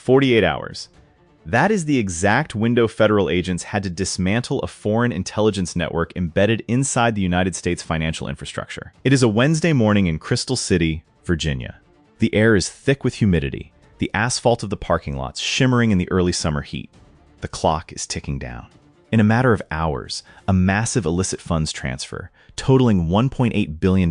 48 hours. That is the exact window federal agents had to dismantle a foreign intelligence network embedded inside the United States financial infrastructure. It is a Wednesday morning in Crystal City, Virginia. The air is thick with humidity, the asphalt of the parking lots shimmering in the early summer heat. The clock is ticking down. In a matter of hours, a massive illicit funds transfer, totaling $1.8 billion,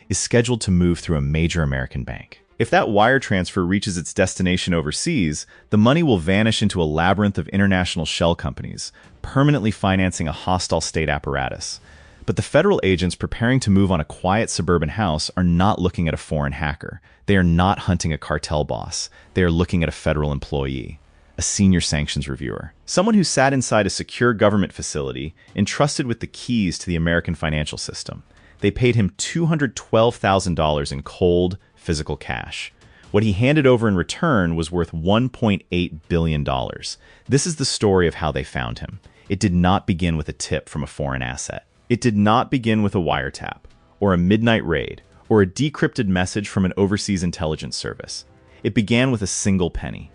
is scheduled to move through a major American bank. If that wire transfer reaches its destination overseas, the money will vanish into a labyrinth of international shell companies, permanently financing a hostile state apparatus. But the federal agents preparing to move on a quiet suburban house are not looking at a foreign hacker. They are not hunting a cartel boss. They are looking at a federal employee, a senior sanctions reviewer, someone who sat inside a secure government facility entrusted with the keys to the American financial system. They paid him $212,000 in cold, physical cash. What he handed over in return was worth $1.8 billion. This is the story of how they found him. It did not begin with a tip from a foreign asset. It did not begin with a wiretap, or a midnight raid, or a decrypted message from an overseas intelligence service. It began with a single penny,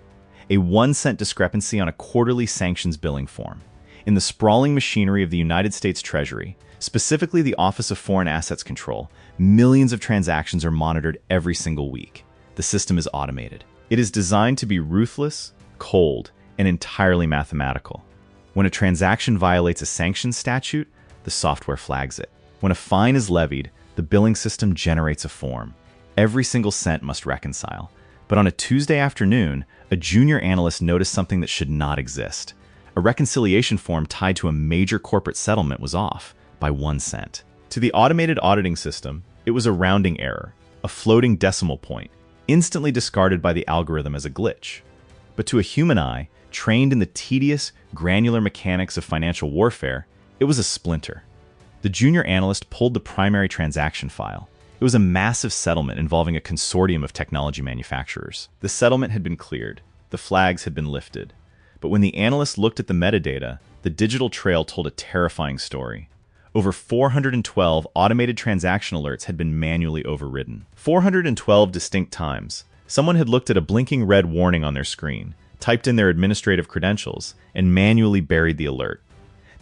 a 1-cent discrepancy on a quarterly sanctions billing form. In the sprawling machinery of the United States Treasury, specifically the Office of Foreign Assets Control, millions of transactions are monitored every single week. The system is automated. It is designed to be ruthless, cold, and entirely mathematical. When a transaction violates a sanctions statute, the software flags it. When a fine is levied, the billing system generates a form. Every single cent must reconcile. But on a Tuesday afternoon, a junior analyst noticed something that should not exist. A reconciliation form tied to a major corporate settlement was off by 1 cent. To the automated auditing system, it was a rounding error, a floating decimal point, instantly discarded by the algorithm as a glitch. But to a human eye, trained in the tedious, granular mechanics of financial warfare, it was a splinter. The junior analyst pulled the primary transaction file. It was a massive settlement involving a consortium of technology manufacturers. The settlement had been cleared. The flags had been lifted. But when the analyst looked at the metadata, the digital trail told a terrifying story. Over 412 automated transaction alerts had been manually overridden. 412 distinct times, someone had looked at a blinking red warning on their screen, typed in their administrative credentials, and manually buried the alert.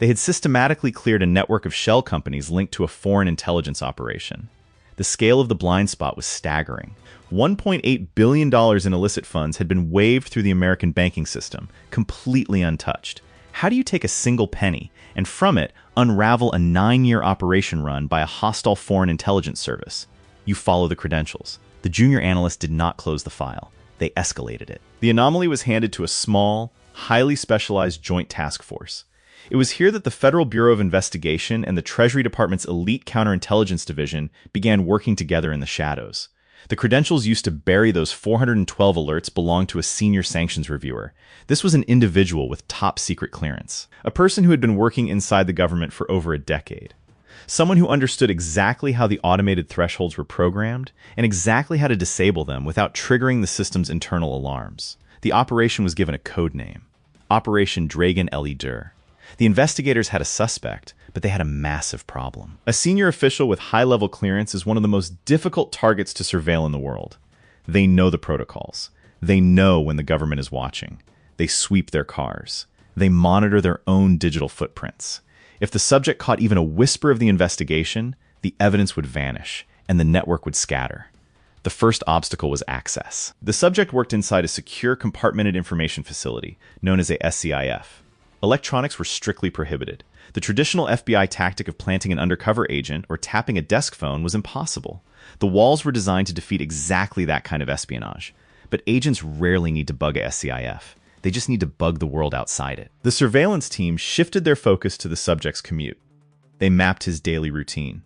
They had systematically cleared a network of shell companies linked to a foreign intelligence operation. The scale of the blind spot was staggering. $1.8 billion in illicit funds had been waved through the American banking system, completely untouched. How do you take a single penny and from it unravel a 9-year operation run by a hostile foreign intelligence service? You follow the credentials. The junior analyst did not close the file. They escalated it. The anomaly was handed to a small, highly specialized joint task force. It was here that the Federal Bureau of Investigation and the Treasury Department's elite counterintelligence division began working together in the shadows. The credentials used to bury those 412 alerts belonged to a senior sanctions reviewer. This was an individual with top secret clearance, a person who had been working inside the government for over a decade. Someone who understood exactly how the automated thresholds were programmed and exactly how to disable them without triggering the system's internal alarms. The operation was given a code name, Operation Dragon Dur. The investigators had a suspect, but they had a massive problem. A senior official with high-level clearance is one of the most difficult targets to surveil in the world. They know the protocols. They know when the government is watching. They sweep their cars. They monitor their own digital footprints. If the subject caught even a whisper of the investigation, the evidence would vanish, and the network would scatter. The first obstacle was access. The subject worked inside a secure compartmented information facility, known as a SCIF. Electronics were strictly prohibited. The traditional FBI tactic of planting an undercover agent or tapping a desk phone was impossible. The walls were designed to defeat exactly that kind of espionage. But agents rarely need to bug a SCIF. They just need to bug the world outside it. The surveillance team shifted their focus to the subject's commute. They mapped his daily routine.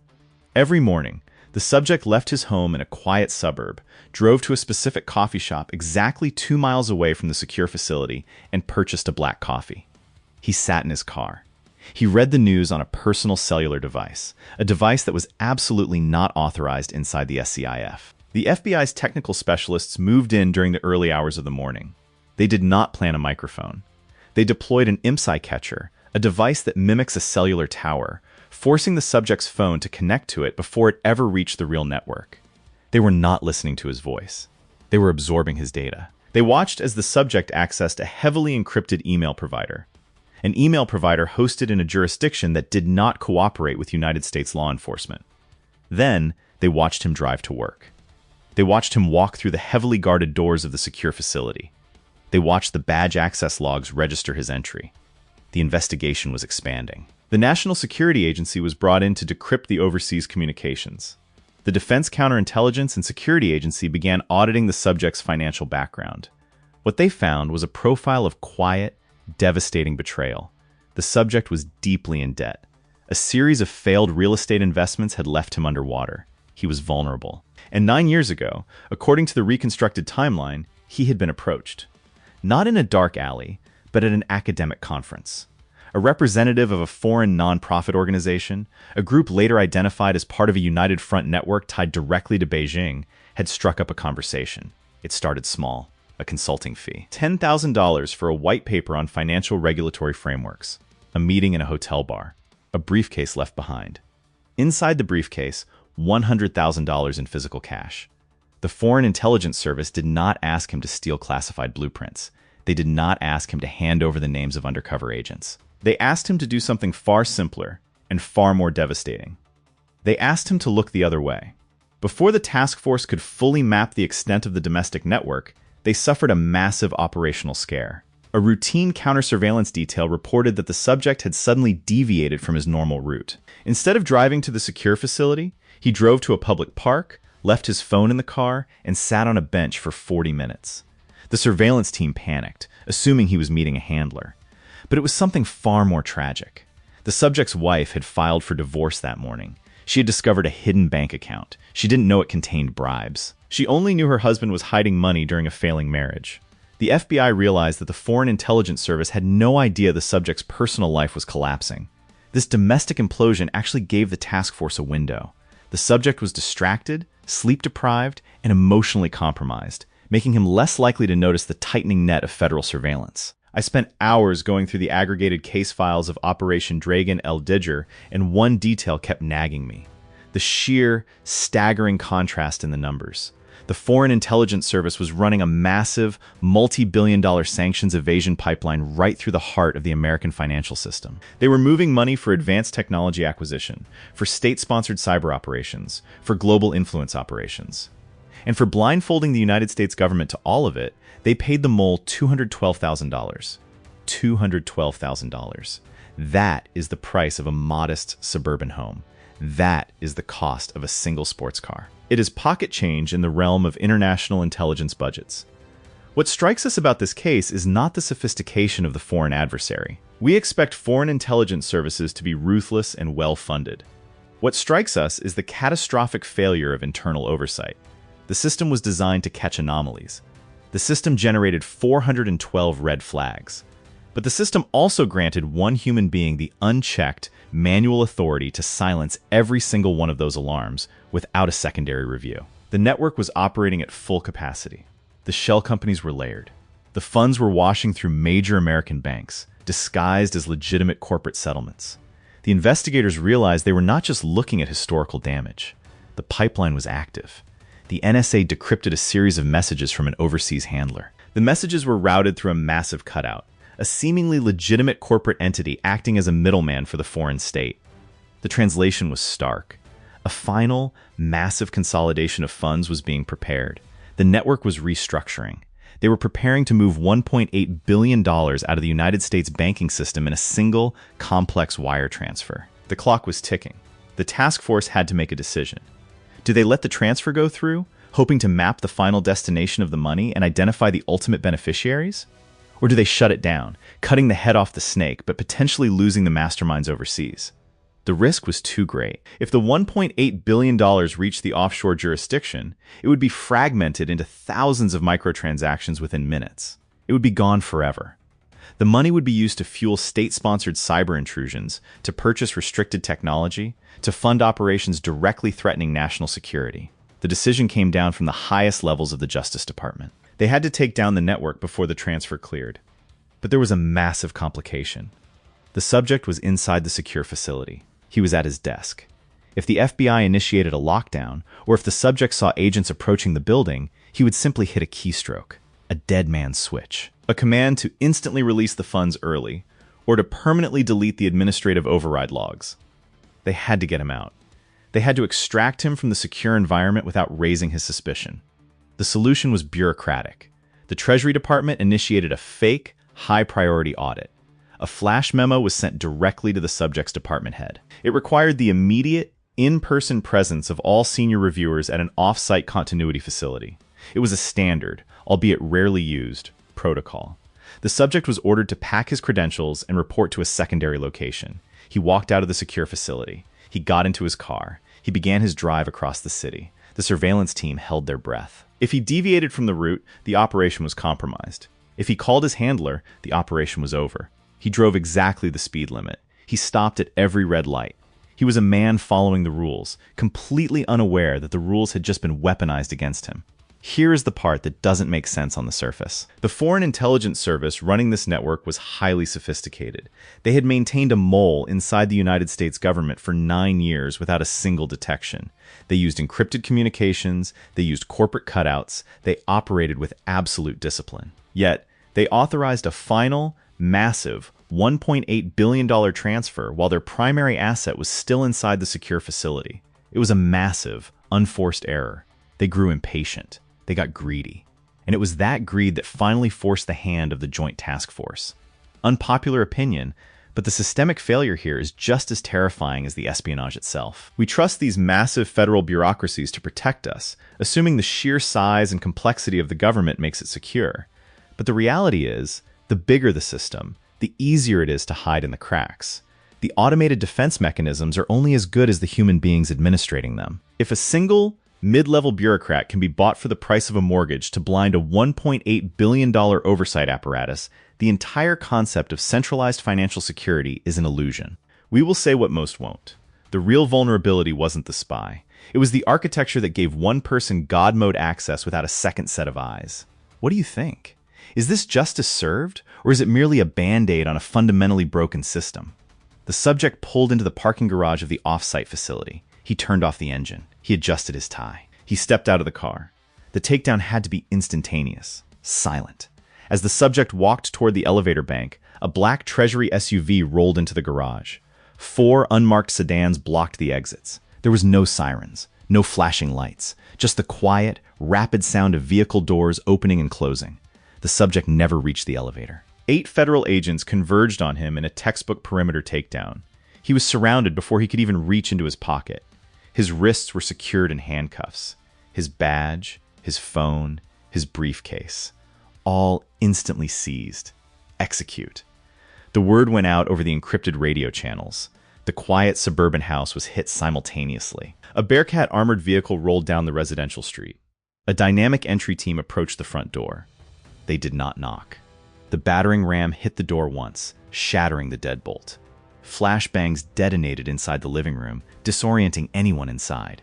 Every morning, the subject left his home in a quiet suburb, drove to a specific coffee shop exactly 2 miles away from the secure facility, and purchased a black coffee. He sat in his car. He read the news on a personal cellular device, a device that was absolutely not authorized inside the SCIF. The FBI's technical specialists moved in during the early hours of the morning. They did not plant a microphone. They deployed an IMSI catcher, a device that mimics a cellular tower, forcing the subject's phone to connect to it before it ever reached the real network. They were not listening to his voice. They were absorbing his data. They watched as the subject accessed a heavily encrypted email provider, an email provider hosted in a jurisdiction that did not cooperate with United States law enforcement. Then, they watched him drive to work. They watched him walk through the heavily guarded doors of the secure facility. They watched the badge access logs register his entry. The investigation was expanding. The National Security Agency was brought in to decrypt the overseas communications. The Defense Counterintelligence and Security Agency began auditing the subject's financial background. What they found was a profile of quiet, devastating betrayal. The subject was deeply in debt. A series of failed real estate investments had left him underwater. He was vulnerable. And 9 years ago, according to the reconstructed timeline, he had been approached. Not in a dark alley, but at an academic conference. A representative of a foreign nonprofit organization, a group later identified as part of a United Front network tied directly to Beijing, had struck up a conversation. It started small, a consulting fee. $10,000 for a white paper on financial regulatory frameworks, a meeting in a hotel bar, a briefcase left behind. Inside the briefcase, $100,000 in physical cash. The Foreign Intelligence Service did not ask him to steal classified blueprints. They did not ask him to hand over the names of undercover agents. They asked him to do something far simpler and far more devastating. They asked him to look the other way. Before the task force could fully map the extent of the domestic network, they suffered a massive operational scare. A routine counter-surveillance detail reported that the subject had suddenly deviated from his normal route. Instead of driving to the secure facility, he drove to a public park, left his phone in the car, and sat on a bench for 40 minutes. The surveillance team panicked, assuming he was meeting a handler. But it was something far more tragic. The subject's wife had filed for divorce that morning. She had discovered a hidden bank account. She didn't know it contained bribes. She only knew her husband was hiding money during a failing marriage. The FBI realized that the Foreign Intelligence Service had no idea the subject's personal life was collapsing. This domestic implosion actually gave the task force a window. The subject was distracted, sleep-deprived, and emotionally compromised, making him less likely to notice the tightening net of federal surveillance. I spent hours going through the aggregated case files of Operation Dragon El Didger, and one detail kept nagging me: the sheer, staggering contrast in the numbers. The Foreign Intelligence Service was running a massive, multi-billion-dollar sanctions evasion pipeline right through the heart of the American financial system. They were moving money for advanced technology acquisition, for state-sponsored cyber operations, for global influence operations. And for blindfolding the United States government to all of it, they paid the mole $212,000. $212,000. That is the price of a modest suburban home. That is the cost of a single sports car. It is pocket change in the realm of international intelligence budgets. What strikes us about this case is not the sophistication of the foreign adversary. We expect foreign intelligence services to be ruthless and well-funded. What strikes us is the catastrophic failure of internal oversight. The system was designed to catch anomalies. The system generated 412 red flags. But the system also granted one human being the unchecked, manual authority to silence every single one of those alarms without a secondary review. The network was operating at full capacity. The shell companies were layered. The funds were washing through major American banks, disguised as legitimate corporate settlements. The investigators realized they were not just looking at historical damage. The pipeline was active. The NSA decrypted a series of messages from an overseas handler. The messages were routed through a massive cutout, a seemingly legitimate corporate entity acting as a middleman for the foreign state. The translation was stark. A final, massive consolidation of funds was being prepared. The network was restructuring. They were preparing to move $1.8 billion out of the United States banking system in a single, complex wire transfer. The clock was ticking. The task force had to make a decision. Do they let the transfer go through, hoping to map the final destination of the money and identify the ultimate beneficiaries? Or do they shut it down, cutting the head off the snake, but potentially losing the masterminds overseas? The risk was too great. If the $1.8 billion reached the offshore jurisdiction, it would be fragmented into thousands of microtransactions within minutes. It would be gone forever. The money would be used to fuel state-sponsored cyber intrusions, to purchase restricted technology, to fund operations directly threatening national security. The decision came down from the highest levels of the Justice Department. They had to take down the network before the transfer cleared. But there was a massive complication. The subject was inside the secure facility. He was at his desk. If the FBI initiated a lockdown, or if the subject saw agents approaching the building, he would simply hit a keystroke. a dead man's switch. A command to instantly release the funds early, or to permanently delete the administrative override logs. They had to get him out. They had to extract him from the secure environment without raising his suspicion. The solution was bureaucratic. The Treasury Department initiated a fake, high-priority audit. A flash memo was sent directly to the subject's department head. It required the immediate, in-person presence of all senior reviewers at an off-site continuity facility. It was a standard, albeit rarely used, protocol. The subject was ordered to pack his credentials and report to a secondary location. He walked out of the secure facility. He got into his car. He began his drive across the city. The surveillance team held their breath. If he deviated from the route, the operation was compromised. If he called his handler, the operation was over. He drove exactly the speed limit. He stopped at every red light. He was a man following the rules, completely unaware that the rules had just been weaponized against him. Here is the part that doesn't make sense on the surface. The Foreign Intelligence Service running this network was highly sophisticated. They had maintained a mole inside the United States government for 9 years without a single detection. They used encrypted communications, they used corporate cutouts, they operated with absolute discipline. Yet, they authorized a final, massive $1.8 billion transfer while their primary asset was still inside the secure facility. It was a massive, unforced error. They grew impatient. They got greedy. And it was that greed that finally forced the hand of the Joint Task Force. Unpopular opinion, but the systemic failure here is just as terrifying as the espionage itself. We trust these massive federal bureaucracies to protect us, assuming the sheer size and complexity of the government makes it secure. But the reality is, the bigger the system, the easier it is to hide in the cracks. The automated defense mechanisms are only as good as the human beings administrating them. If a single, mid-level bureaucrat can be bought for the price of a mortgage to blind a $1.8 billion oversight apparatus, the entire concept of centralized financial security is an illusion. We will say what most won't. The real vulnerability wasn't the spy. It was the architecture that gave one person God mode access without a second set of eyes. What do you think? Is this justice served, or is it merely a band-aid on a fundamentally broken system? The subject pulled into the parking garage of the off-site facility. He turned off the engine. He adjusted his tie. He stepped out of the car. The takedown had to be instantaneous, silent. As the subject walked toward the elevator bank, a black Treasury SUV rolled into the garage. 4 unmarked sedans blocked the exits. There was no sirens, no flashing lights, just the quiet, rapid sound of vehicle doors opening and closing. The subject never reached the elevator. 8 federal agents converged on him in a textbook perimeter takedown. He was surrounded before he could even reach into his pocket. His wrists were secured in handcuffs. His badge, his phone, his briefcase, all instantly seized. Execute. The word went out over the encrypted radio channels. The quiet suburban house was hit simultaneously. A Bearcat armored vehicle rolled down the residential street. A dynamic entry team approached the front door. They did not knock. The battering ram hit the door once, shattering the deadbolt. Flashbangs detonated inside the living room, disorienting anyone inside.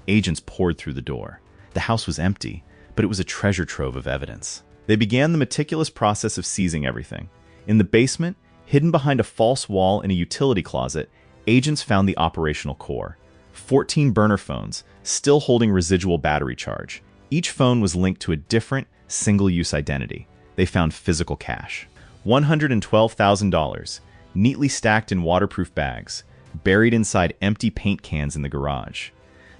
Agents poured through the door. The house was empty, but it was a treasure trove of evidence. They began the meticulous process of seizing everything. In the basement, hidden behind a false wall in a utility closet, agents found the operational core. 14 burner phones, still holding residual battery charge. Each phone was linked to a different, single-use identity. They found physical cash. $112,000, neatly stacked in waterproof bags, buried inside empty paint cans in the garage.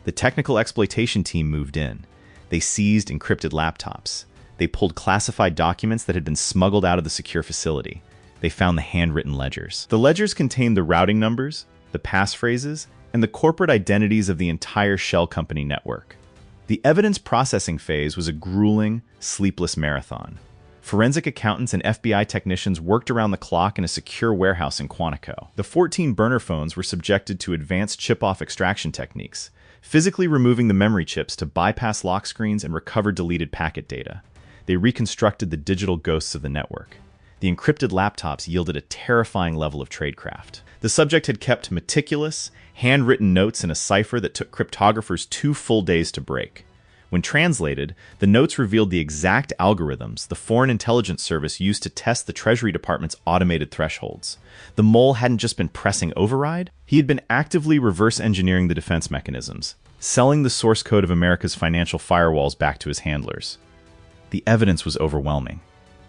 The technical exploitation team moved in. They seized encrypted laptops. They pulled classified documents that had been smuggled out of the secure facility. They found the handwritten ledgers. The ledgers contained the routing numbers, the passphrases, and the corporate identities of the entire shell company network. The evidence processing phase was a grueling, sleepless marathon. Forensic accountants and FBI technicians worked around the clock in a secure warehouse in Quantico. The 14 burner phones were subjected to advanced chip-off extraction techniques, physically removing the memory chips to bypass lock screens and recover deleted packet data. They reconstructed the digital ghosts of the network. The encrypted laptops yielded a terrifying level of tradecraft. The subject had kept meticulous, handwritten notes in a cipher that took cryptographers 2 full days to break. When translated, the notes revealed the exact algorithms the Foreign Intelligence Service used to test the Treasury Department's automated thresholds. The mole hadn't just been pressing override, he had been actively reverse engineering the defense mechanisms, selling the source code of America's financial firewalls back to his handlers. The evidence was overwhelming.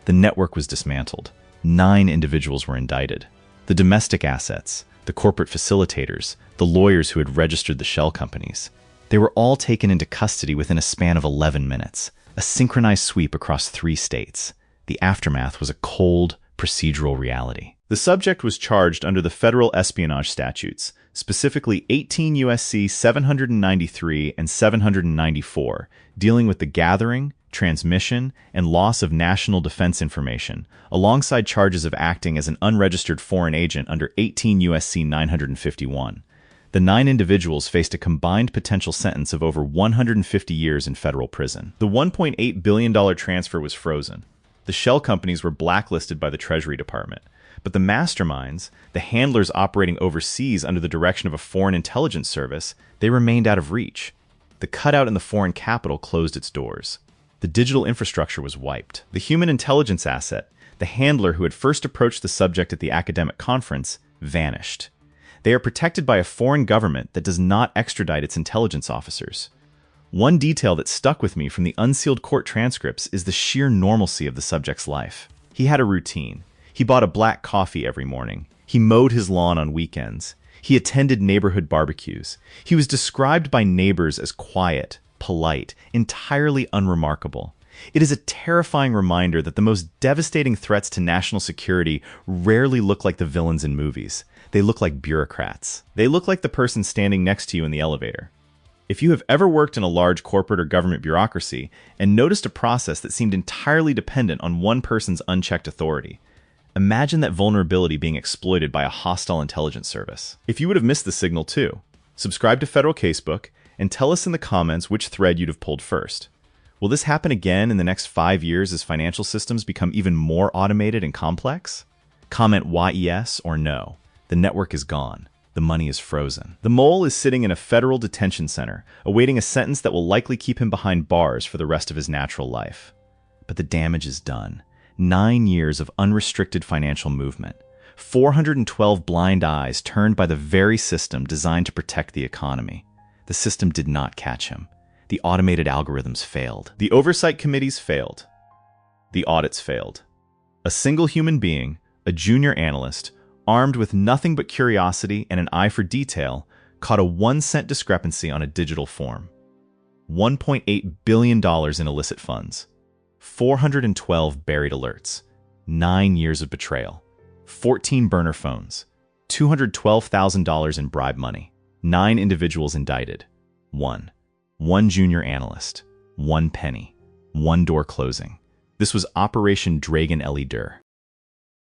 The network was dismantled. 9 individuals were indicted. The domestic assets, the corporate facilitators, the lawyers who had registered the shell companies, they were all taken into custody within a span of 11 minutes, a synchronized sweep across 3 states. The aftermath was a cold, procedural reality. The subject was charged under the federal espionage statutes, specifically 18 U.S.C. 793 and 794, dealing with the gathering, transmission, and loss of national defense information, alongside charges of acting as an unregistered foreign agent under 18 U.S.C. 951. The 9 individuals faced a combined potential sentence of over 150 years in federal prison. The $1.8 billion transfer was frozen. The shell companies were blacklisted by the Treasury Department, but the masterminds, the handlers operating overseas under the direction of a foreign intelligence service, they remained out of reach. The cutout in the foreign capital closed its doors. The digital infrastructure was wiped. The human intelligence asset, the handler who had first approached the subject at the academic conference, vanished. They are protected by a foreign government that does not extradite its intelligence officers. One detail that stuck with me from the unsealed court transcripts is the sheer normalcy of the subject's life. He had a routine. He bought a black coffee every morning. He mowed his lawn on weekends. He attended neighborhood barbecues. He was described by neighbors as quiet, polite, entirely unremarkable. It is a terrifying reminder that the most devastating threats to national security rarely look like the villains in movies. They look like bureaucrats. They look like the person standing next to you in the elevator. If you have ever worked in a large corporate or government bureaucracy and noticed a process that seemed entirely dependent on one person's unchecked authority, imagine that vulnerability being exploited by a hostile intelligence service. If you would have missed the signal too, subscribe to Federal Casebook and tell us in the comments which thread you'd have pulled first. Will this happen again in the next 5 years as financial systems become even more automated and complex? Comment yes or no. The network is gone. The money is frozen. The mole is sitting in a federal detention center, awaiting a sentence that will likely keep him behind bars for the rest of his natural life. But the damage is done. 9 years of unrestricted financial movement. 412 blind eyes turned by the very system designed to protect the economy. The system did not catch him. The automated algorithms failed. The oversight committees failed. The audits failed. A single human being, a junior analyst, armed with nothing but curiosity and an eye for detail, caught a 1-cent discrepancy on a digital form. $1.8 billion in illicit funds. 412 buried alerts. 9 years of betrayal. 14 burner phones. $212,000 in bribe money. 9 individuals indicted. 1 junior analyst. 1 penny. 1 door closing. This was Operation Dragon Ellie Dur.